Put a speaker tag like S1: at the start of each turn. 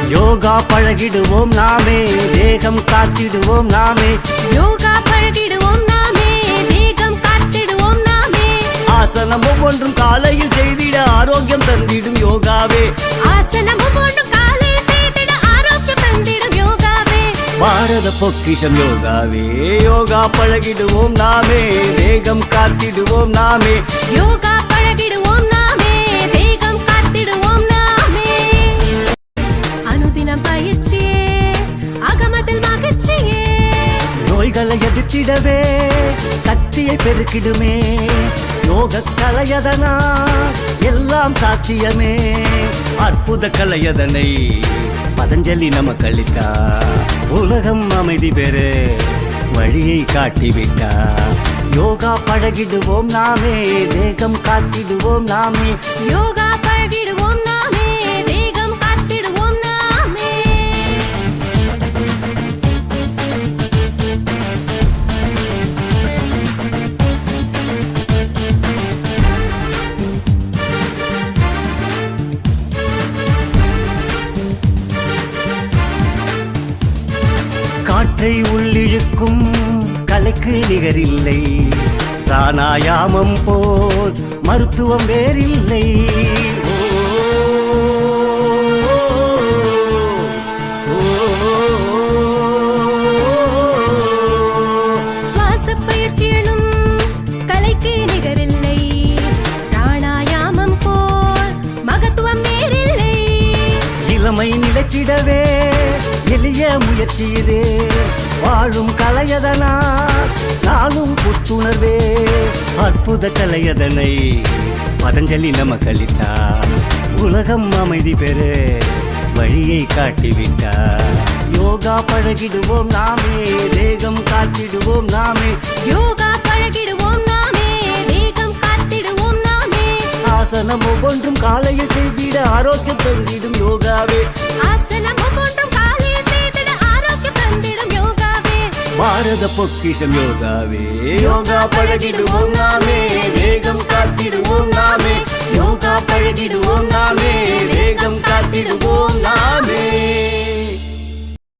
S1: யோகா பழகிடுவோம் நாமே, தேகம் காத்திடுவோம் நாமே.
S2: யோகா பழகிடுவோம் நாமே, தேகம் காத்திடுவோம் நாமே.
S1: ஆசனம் ஒவ்வொன்றும் காலையில் செய்திட ஆரோக்கியம் தந்திடும் யோகாவே.
S2: ஆசனம் ஒவ்வொன்றும் காலையில் செய்திட ஆரோக்கியம் தந்திடும் யோகாவே.
S1: பாரத பொக்கிஷம் யோகாவே. யோகா பழகிடுவோம் நாமே, தேகம் காத்திடுவோம் நாமே.
S2: யோகா பழகிடுவோம் நாமே, தேகம் காத்திடுவோம் நாமே. அனுதினம் பயிற்சியே அகமதில் மகிழ்ச்சியே.
S1: நோய்களை எதிர்த்திடவே சக்தியை பெருக்கிடுமே. யோக கலையதனா எல்லாம் சாத்தியமே. அற்புத கலையதனை பதஞ்சலி நமக்கு அளித்தா. உலகம் அமைதி பெற வழியை காட்டிவிட்டா. யோகா பழகிடுவோம் நாமே, தேகம் காத்திடுவோம் நாமே.
S2: யோகா பழகிடுவோம் நாமே, தேகம் காத்திடுவோம் நாமே.
S1: காற்றை உள்ளிழுக்கும் கலைக்கு நிகரில்லை. பிராணாயாமம் போல் மருத்துவம் வேறில்லை.
S2: சுவாச பயிற்சியிலும் கலைக்கு நிகரில்லை. பிராணாயாமம் போல் மகத்துவம் வேறில்லை.
S1: இளமை நிலைத்திடவே எளிய முயற்சி இது. வாழும் கலையதனா நாளும் புத்துணர்வே. அற்புத கலையதனை பதஞ்சலி நமக்கு அளித்தா. உலகம் அமைதி பெற வழியை காட்டிவிட்டா. யோகா பழகிடுவோம் நாமே, தேகம் காத்திடுவோம் நாமே.
S2: யோகா பழகிடுவோம் நாமே, தேகம் காத்திடுவோம் நாமே.
S1: ஆசனம் ஒவ்வொன்றும் காலையில் செய்திட ஆரோக்கியம் தந்திடும் யோகாவே.
S2: ஆசனம் ஒவ்வொன்றும் காலையில் செய்திட ஆரோக்கியம் தந்திடும் யோகாவே.
S1: பாரத பொக்கிஷம் யோகாவே. யோகா பழகிடுவோம் நாமே,